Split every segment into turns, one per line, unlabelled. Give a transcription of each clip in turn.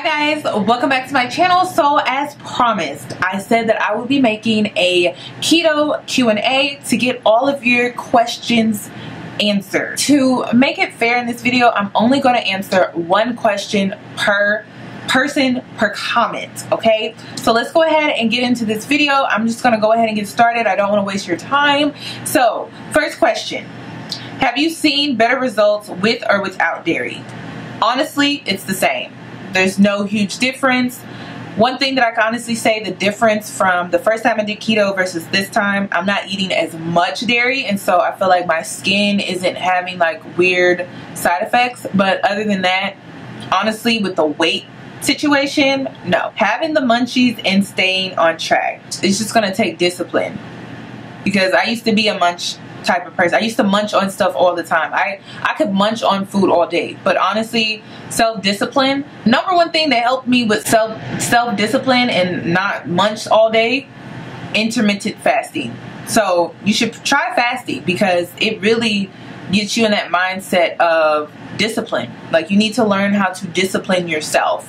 Hi guys, welcome back to my channel. So as promised, I said that I would be making a keto Q&A to get all of your questions answered. To make it fair in this video, I'm only going to answer one question per person per comment, okay? So let's go ahead and get into this video. I'm just going to go ahead and get started. I don't want to waste your time. So first question, have you seen better results with or without dairy? Honestly, it's the same. There's no huge difference. One thing that I can honestly say, the difference from the first time I did keto versus this time, I'm not eating as much dairy, and so I feel like my skin isn't having like weird side effects. But other than that, honestly, with the weight situation, no. Having the munchies and staying on track, it's just gonna take discipline, because I used to be a munch type of person. I used to munch on stuff all the time. I could munch on food all day, but honestly, self-discipline, number one thing that helped me with self-discipline and not munch all day, intermittent fasting. So you should try fasting, because it really gets you in that mindset of discipline. Like, you need to learn how to discipline yourself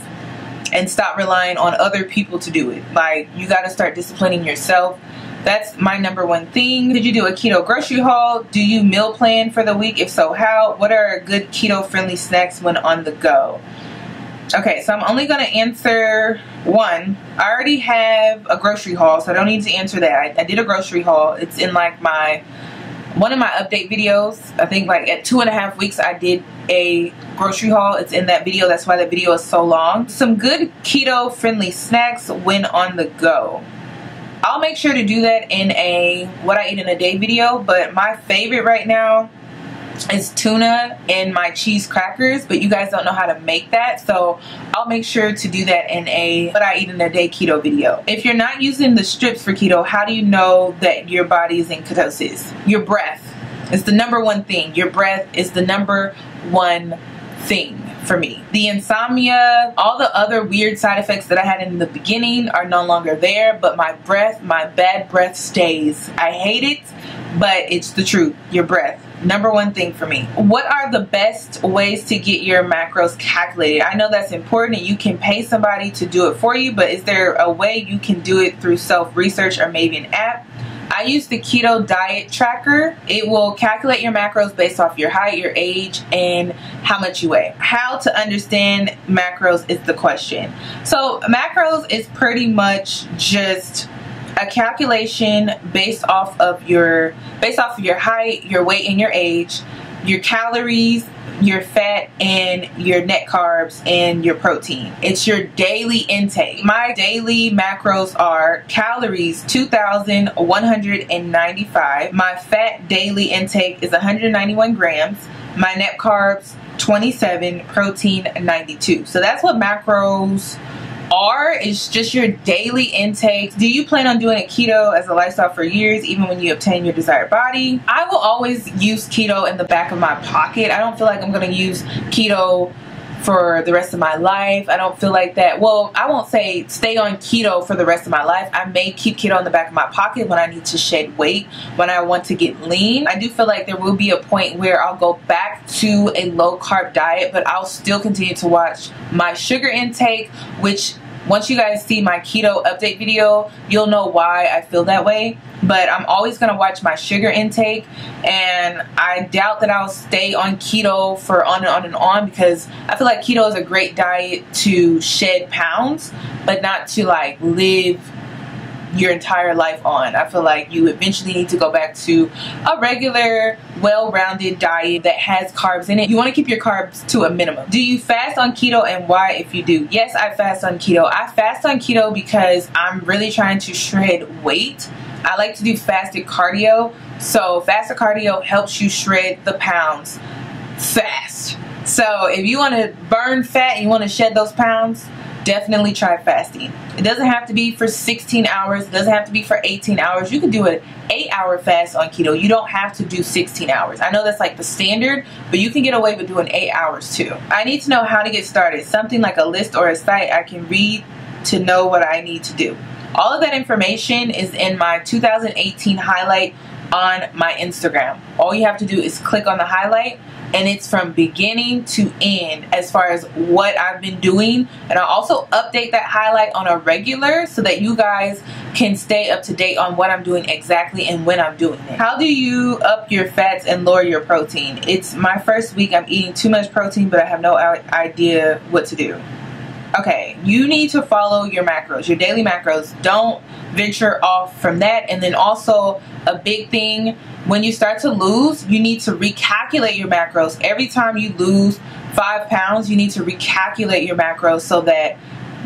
and stop relying on other people to do it. Like, you got to start disciplining yourself. That's my number one thing. Did you do a keto grocery haul? Do you meal plan for the week? If so, how? What are good keto friendly snacks when on the go? Okay, so I'm only going to answer one. I already have a grocery haul, so I don't need to answer that. I did a grocery haul. It's in like one of my update videos. I think like at 2.5 weeks I did a grocery haul. It's in that video. That's why that video is so long. Some good keto friendly snacks when on the go. I'll make sure to do that in a what I eat in a day video, but my favorite right now is tuna and my cheese crackers, but you guys don't know how to make that, so I'll make sure to do that in a what I eat in a day keto video. If you're not using the strips for keto, how do you know that your body is in ketosis? Your breath is the number one thing. Your breath is the number one thing for me. The insomnia, all the other weird side effects that I had in the beginning are no longer there, but my breath, my bad breath stays. I hate it, but it's the truth. Your breath, number one thing for me. What are the best ways to get your macros calculated? I know that's important and you can pay somebody to do it for you, but is there a way you can do it through self-research or maybe an app? I use the keto diet tracker. It will calculate your macros based off your height, your age, and how much you weigh. How to understand macros is the question. So macros is pretty much just a calculation based off of your height, your weight, and your age, your calories, your fat, and your net carbs, and your protein. It's your daily intake. My daily macros are calories 2,195. My fat daily intake is 191 grams. My net carbs 27, protein 92. So that's what macros are. It's just your daily intake. Do you plan on doing a keto as a lifestyle for years, even when you obtain your desired body? I will always use keto in the back of my pocket. I don't feel like I'm going to use keto for the rest of my life. I don't feel like that. Well, I won't say stay on keto for the rest of my life. I may keep keto in the back of my pocket when I need to shed weight, when I want to get lean. I do feel like there will be a point where I'll go back to a low carb diet, but I'll still continue to watch my sugar intake, which once you guys see my keto update video, you'll know why I feel that way. But I'm always going to watch my sugar intake, and I doubt that I'll stay on keto for on and on and on, because I feel like keto is a great diet to shed pounds, but not to like live your entire life on. I feel like you eventually need to go back to a regular, well-rounded diet that has carbs in it. You want to keep your carbs to a minimum. Do you fast on keto, and why if you do? Yes, I fast on keto. I fast on keto because I'm really trying to shred weight. I like to do fasted cardio. So fasted cardio helps you shred the pounds fast. So if you want to burn fat and you want to shed those pounds, definitely try fasting. It doesn't have to be for 16 hours. It doesn't have to be for 18 hours. You can do an 8-hour fast on keto. You don't have to do 16 hours. I know that's like the standard, but you can get away with doing 8 hours too. I need to know how to get started. Something like a list or a site I can read to know what I need to do. All of that information is in my 2018 highlight on my Instagram. All you have to do is click on the highlight, and it's from beginning to end as far as what I've been doing. And I'll also update that highlight on a regular so that you guys can stay up to date on what I'm doing exactly and when I'm doing it. How do you up your fats and lower your protein? It's my first week. I'm eating too much protein, but I have no idea what to do. Okay, you need to follow your macros, your daily macros. Don't venture off from that. And then also a big thing, when you start to lose, you need to recalculate your macros. Every time you lose 5 pounds, you need to recalculate your macros so that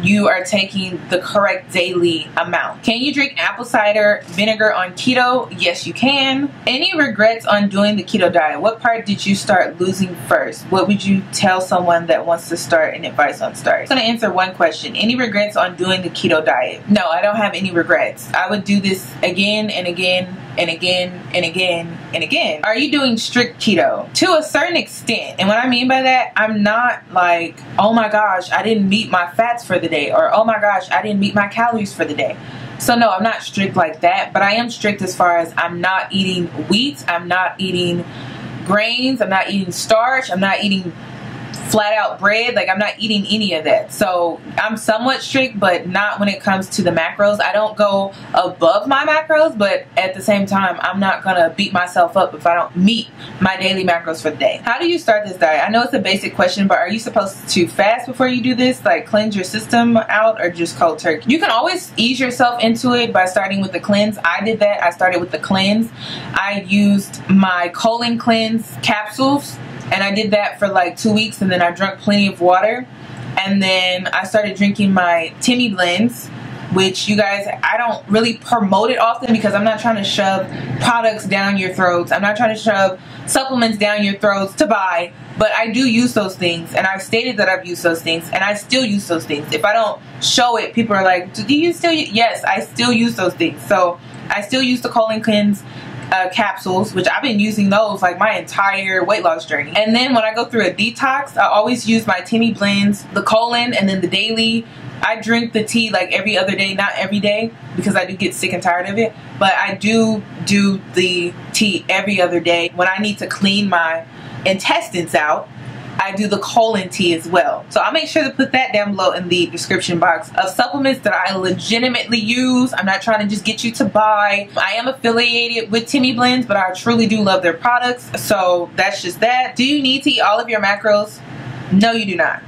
you are taking the correct daily amount. Can you drink apple cider vinegar on keto? Yes, you can. Any regrets on doing the keto diet? What part did you start losing first? What would you tell someone that wants to start and advice on start? I'm gonna answer one question. Any regrets on doing the keto diet? No, I don't have any regrets. I would do this again and again and again and again and again. Are you doing strict keto? To a certain extent. And what I mean by that, I'm not like, oh my gosh, I didn't meet my fats for the day, or oh my gosh, I didn't meet my calories for the day. So no, I'm not strict like that, but I am strict as far as I'm not eating wheat, I'm not eating grains, I'm not eating starch, I'm not eating flat out bread. Like, I'm not eating any of that. So I'm somewhat strict, but not when it comes to the macros. I don't go above my macros, but at the same time, I'm not gonna beat myself up if I don't meet my daily macros for the day. How do you start this diet? I know it's a basic question, but are you supposed to fast before you do this? Like, cleanse your system out, or just cold turkey? You can always ease yourself into it by starting with the cleanse. I did that. I started with the cleanse. I used my colon cleanse capsules, and I did that for like 2 weeks, and then I drank plenty of water. And then I started drinking my Timmy blends, which, you guys, I don't really promote it often because I'm not trying to shove products down your throats. I'm not trying to shove supplements down your throats to buy, but I do use those things, and I've stated that I've used those things, and I still use those things. If I don't show it, people are like, do you still use? Yes, I still use those things. So I still use the colon cleanse capsules, which I've been using those like my entire weight loss journey. And then when I go through a detox, I always use my Timmy blends, the colon, and then the daily. I drink the tea like every other day, not every day, because I do get sick and tired of it, but I do the tea every other day. When I need to clean my intestines out, I do the colon tea as well. So I'll make sure to put that down below in the description box of supplements that I legitimately use. I'm not trying to just get you to buy. I am affiliated with Timmy Blends, but I truly do love their products. So that's just that. Do you need to eat all of your macros? No, you do not.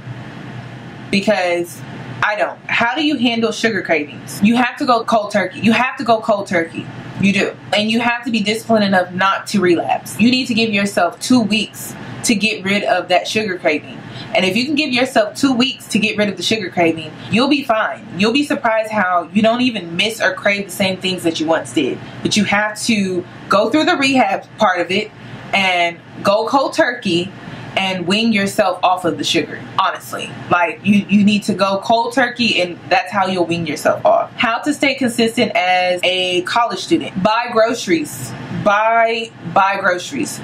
Because I don't. How do you handle sugar cravings? You have to go cold turkey. You have to go cold turkey. You do. And you have to be disciplined enough not to relapse. You need to give yourself 2 weeks to get rid of that sugar craving. And if you can give yourself 2 weeks to get rid of the sugar craving, you'll be fine. You'll be surprised how you don't even miss or crave the same things that you once did. But you have to go through the rehab part of it and go cold turkey and wean yourself off of the sugar. Honestly, like, you need to go cold turkey, and that's how you'll wean yourself off. How to stay consistent as a college student? Buy groceries. Buy groceries.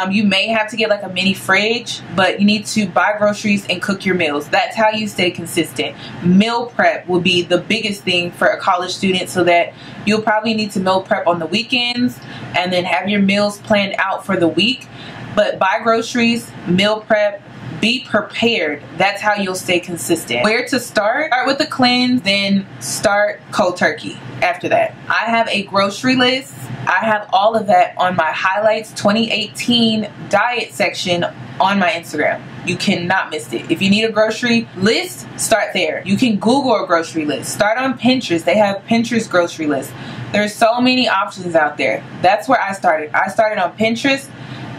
You may have to get like a mini fridge, but you need to buy groceries and cook your meals. That's how you stay consistent. Meal prep will be the biggest thing for a college student, so that you'll probably need to meal prep on the weekends and then have your meals planned out for the week. But buy groceries, meal prep, be prepared. That's how you'll stay consistent. Where to start? Start with the cleanse, then start cold turkey after that. I have a grocery list. I have all of that on my highlights 2018 diet section on my Instagram. You cannot miss it. If you need a grocery list, start there. You can Google a grocery list. Start on Pinterest. They have Pinterest grocery lists. There's so many options out there. That's where I started. I started on Pinterest,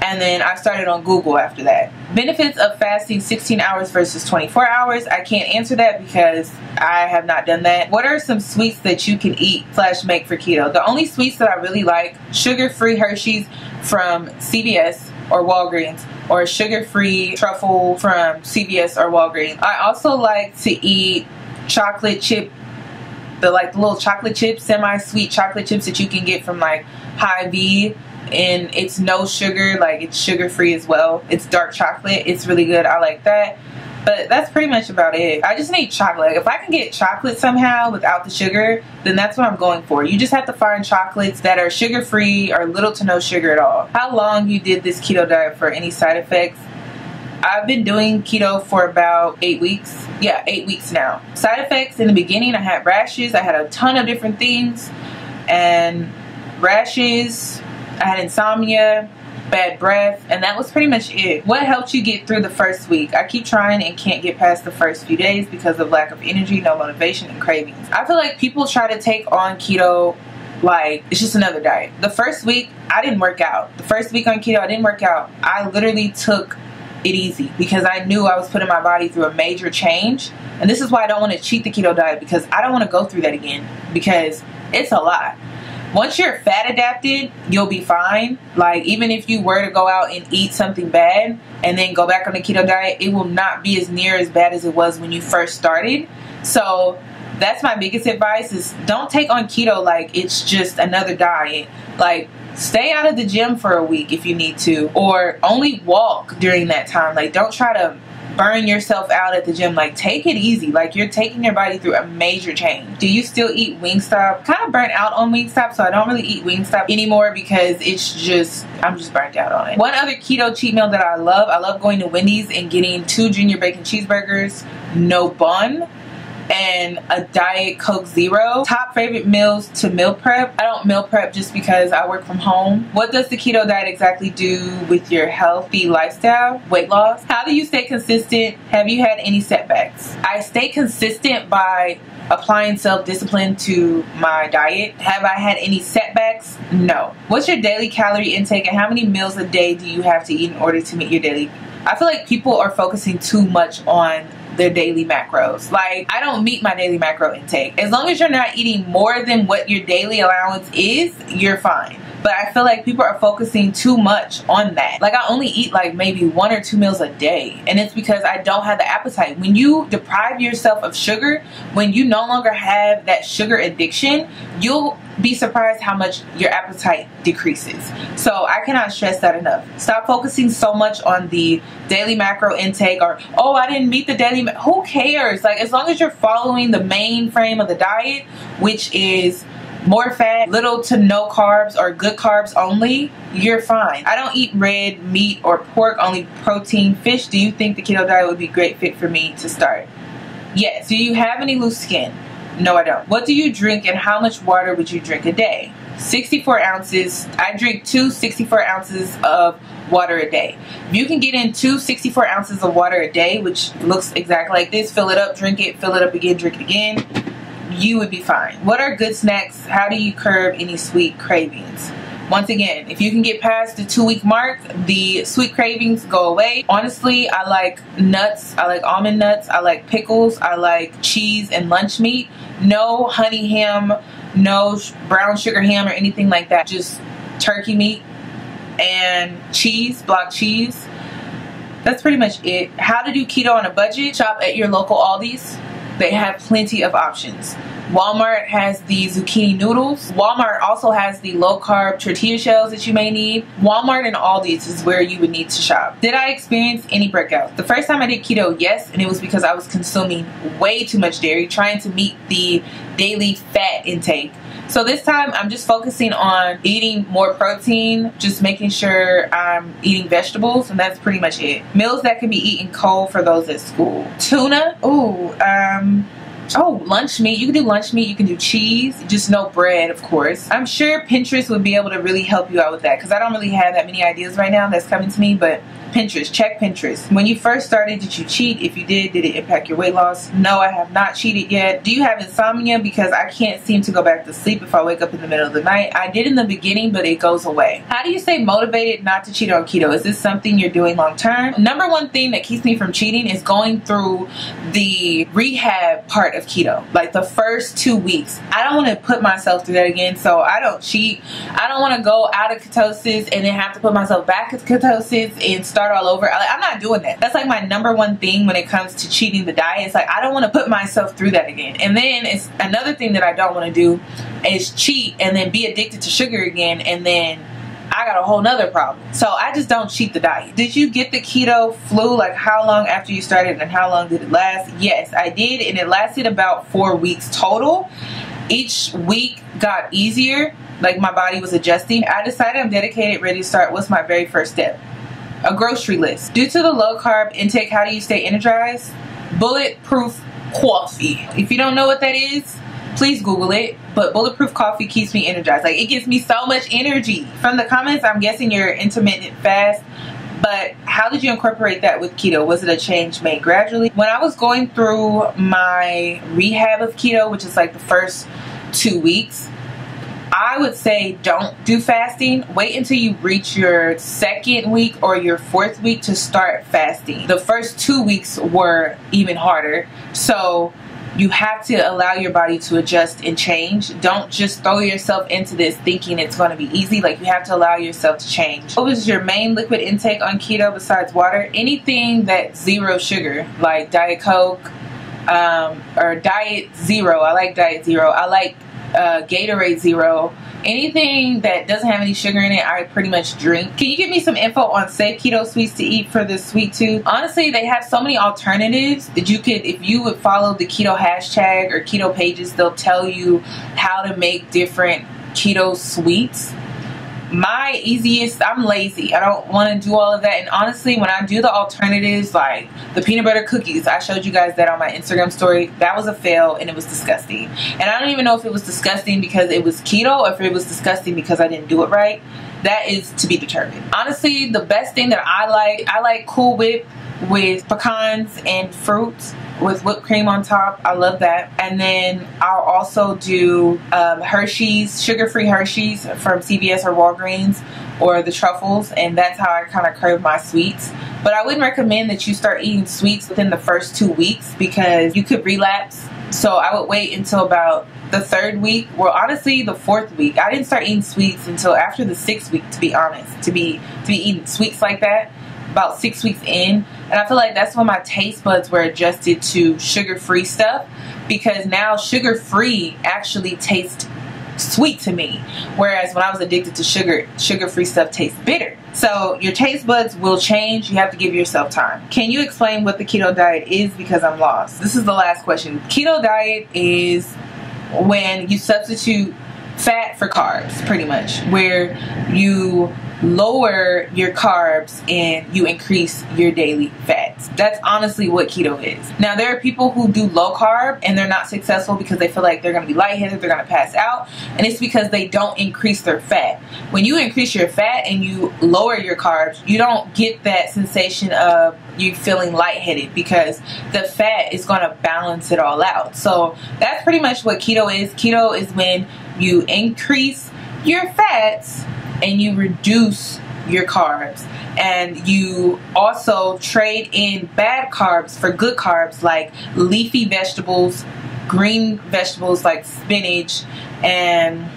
and then I started on Google after that. Benefits of fasting 16 hours versus 24 hours. I can't answer that because I have not done that. What are some sweets that you can eat / make for keto? The only sweets that I really like, sugar-free Hershey's from CVS or Walgreens, or sugar-free truffle from CVS or Walgreens. I also like to eat chocolate chip, the little chocolate chips, semi-sweet chocolate chips that you can get from like Hy-Vee. And it's no sugar, like it's sugar free as well. It's dark chocolate. It's really good. I like that. But that's pretty much about it. I just need chocolate. If I can get chocolate somehow without the sugar, then that's what I'm going for. You just have to find chocolates that are sugar free or little to no sugar at all. How long you did this keto diet for? Any side effects? I've been doing keto for about 8 weeks. Yeah, 8 weeks now. Side effects: in the beginning I had rashes. I had a ton of different things, and rashes, I had insomnia, bad breath, and that was pretty much it. What helped you get through the first week? I keep trying and can't get past the first few days because of lack of energy, no motivation, and cravings. I feel like people try to take on keto like it's just another diet. The first week I didn't work out. The first week on keto I didn't work out. I literally took it easy because I knew I was putting my body through a major change, and this is why I don't want to cheat the keto diet, because I don't want to go through that again, because it's a lot. Once you're fat adapted, you'll be fine. Like, even if you were to go out and eat something bad and then go back on the keto diet, it will not be as near as bad as it was when you first started. So that's my biggest advice, is don't take on keto like it's just another diet. Like, stay out of the gym for a week if you need to, or only walk during that time. Like, don't try to burn yourself out at the gym. Like, take it easy. Like, you're taking your body through a major change. Do you still eat Wingstop? Kind of burnt out on Wingstop, so I don't really eat Wingstop anymore because it's just, I'm just burnt out on it. One other keto cheat meal that I love going to Wendy's and getting 2 junior bacon cheeseburgers, no bun, and a Diet Coke Zero. Top favorite meals to meal prep. I don't meal prep just because I work from home. What does the keto diet exactly do with your healthy lifestyle? Weight loss. How do you stay consistent? Have you had any setbacks? I stay consistent by applying self-discipline to my diet. Have I had any setbacks? No. What's your daily calorie intake, and how many meals a day do you have to eat in order to meet your daily? I feel like people are focusing too much on their daily macros. Like, I don't meet my daily macro intake. As long as you're not eating more than what your daily allowance is, you're fine. But I feel like people are focusing too much on that. Like, I only eat like maybe 1 or 2 meals a day, and it's because I don't have the appetite. When you deprive yourself of sugar, when you no longer have that sugar addiction, you'll be surprised how much your appetite decreases. So I cannot stress that enough. Stop focusing so much on the daily macro intake, or, oh, I didn't meet the daily who cares? Like, as long as you're following the main frame of the diet, which is more fat, little to no carbs, or good carbs only, you're fine. I don't eat red meat or pork, only protein, fish. Do you think the keto diet would be a great fit for me to start? Yes. Do you have any loose skin? No, I don't. What do you drink, and how much water would you drink a day? 64 ounces. I drink 2 64 ounces of water a day. If you can get in 2 64 ounces of water a day, which looks exactly like this, fill it up, drink it, fill it up again, drink it again, you would be fine. What are good snacks? How do you curb any sweet cravings? Once again, if you can get past the 2-week mark, the sweet cravings go away. Honestly, I like nuts. I like almond nuts. I like pickles. I like cheese and lunch meat. No honey ham, no brown sugar ham or anything like that. Just turkey meat and cheese, block cheese. That's pretty much it. How to do keto on a budget? Shop at your local Aldi's. They have plenty of options. Walmart has the zucchini noodles. Walmart also has the low carb tortilla shells that you may need. Walmart and Aldi's is where you would need to shop. Did I experience any breakouts? The first time I did keto, yes, and it was because I was consuming way too much dairy, trying to meet the daily fat intake. So this time I'm just focusing on eating more protein, just making sure I'm eating vegetables, and that's pretty much it. Meals that can be eaten cold for those at school. Tuna, lunch meat. You can do lunch meat, you can do cheese, just no bread, of course. I'm sure Pinterest would be able to really help you out with that, because I don't really have that many ideas right now that's coming to me, but Pinterest, check Pinterest. When you first started, did you cheat? If you did it impact your weight loss? No, I have not cheated yet. Do you have insomnia? Because I can't seem to go back to sleep if I wake up in the middle of the night. I did in the beginning, but it goes away. How do you stay motivated not to cheat on keto? Is this something you're doing long term? Number one thing that keeps me from cheating is going through the rehab part of keto. Like the first 2 weeks. I don't want to put myself through that again, so I don't cheat. I don't want to go out of ketosis and then have to put myself back into ketosis and start all over. I'm not doing that. That's like my number one thing when it comes to cheating the diet. It's like I don't want to put myself through that again. And then it's another thing that I don't want to do is cheat and then be addicted to sugar again and then I got a whole nother problem. So I just don't cheat the diet. Did you get the keto flu? Like, how long after you started and how long did it last? Yes, I did, and it lasted about 4 weeks total. Each week got easier, like my body was adjusting. I decided I'm dedicated, ready to start. What's my very first step? A grocery list. Due to the low carb intake, how do you stay energized? Bulletproof coffee. If you don't know what that is, please Google it. But bulletproof coffee keeps me energized. Like, it gives me so much energy. From the comments, I'm guessing you're intermittent fast. But how did you incorporate that with keto? Was it a change made gradually? When I was going through my rehab of keto, which is like the first 2 weeks, I would say don't do fasting. Wait until you reach your 2nd week or your 4th week to start fasting. The first 2 weeks were even harder. So you have to allow your body to adjust and change. Don't just throw yourself into this thinking it's going to be easy. Like, you have to allow yourself to change. What was your main liquid intake on keto besides water? Anything that's 0 sugar, like Diet Coke or Diet Zero. I like Diet Zero. I like Gatorade Zero. Anything that doesn't have any sugar in it, I pretty much drink. Can you give me some info on safe keto sweets to eat for the sweet tooth? Honestly, they have so many alternatives that you could, if you would follow the keto hashtag or keto pages, they'll tell you how to make different keto sweets. My easiest, I'm lazy. I don't want to do all of that. And honestly, when I do the alternatives, like the peanut butter cookies, I showed you guys that on my Instagram story. That was a fail and it was disgusting. And I don't even know if it was disgusting because it was keto or if it was disgusting because I didn't do it right. That is to be determined. Honestly, the best thing that I like Cool Whip with pecans and fruits with whipped cream on top. I love that. And then I'll also do Hershey's, sugar-free Hershey's from CVS or Walgreens, or the truffles, and that's how I kind of curve my sweets. But I wouldn't recommend that you start eating sweets within the first 2 weeks because you could relapse. So I would wait until about the 3rd week, well, honestly the 4th week. I didn't start eating sweets until after the 6th week, to be honest, to be eating sweets like that. About 6 weeks in, and I feel like that's when my taste buds were adjusted to sugar-free stuff, because now sugar-free actually tastes sweet to me, whereas when I was addicted to sugar-free stuff tastes bitter. So your taste buds will change. You have to give yourself time. Can you explain what the keto diet is, because I'm lost? This is the last question. Keto diet is when you substitute fat for carbs, pretty much, where you lower your carbs and you increase your daily fats. That's honestly what keto is. Now, there are people who do low carb and they're not successful because they feel like they're going to be lightheaded, they're going to pass out, and it's because they don't increase their fat. When you increase your fat and you lower your carbs, you don't get that sensation of you feeling lightheaded because the fat is going to balance it all out. So that's pretty much what keto is. Keto is when you increase your fats and you reduce your carbs, and you also trade in bad carbs for good carbs like leafy vegetables, green vegetables like spinach and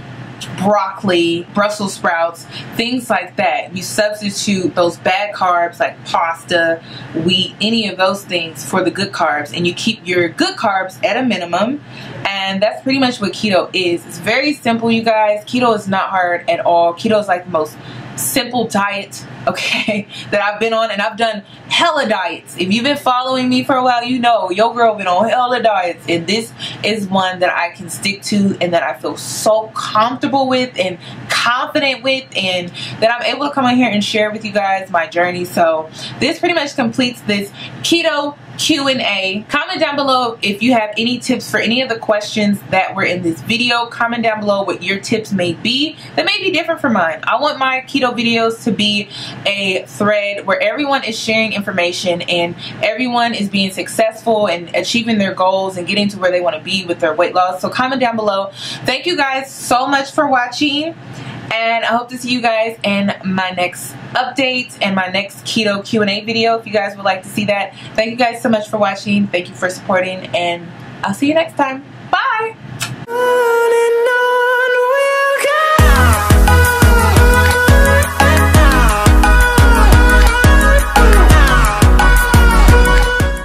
broccoli, Brussels sprouts, things like that. You substitute those bad carbs like pasta, wheat, any of those things for the good carbs, and you keep your good carbs at a minimum. And that's pretty much what keto is. It's very simple, you guys. Keto is not hard at all. Keto is like the most simple diet, okay, that I've been on, and I've done hella diets. If you've been following me for a while, you know your girl been on hella diets, and this is one that I can stick to and that I feel so comfortable with and confident with, and that I'm able to come on here and share with you guys my journey. So this pretty much completes this keto Q&A. Comment down below if you have any tips for any of the questions that were in this video. Comment down below what your tips may be that may be different from mine. I want my keto videos to be a thread where everyone is sharing information and everyone is being successful and achieving their goals and getting to where they want to be with their weight loss. So comment down below. Thank you guys so much for watching, and I hope to see you guys in my next update and my next keto Q&A video if you guys would like to see that. Thank you guys so much for watching. Thank you for supporting, and I'll see you next time. Bye!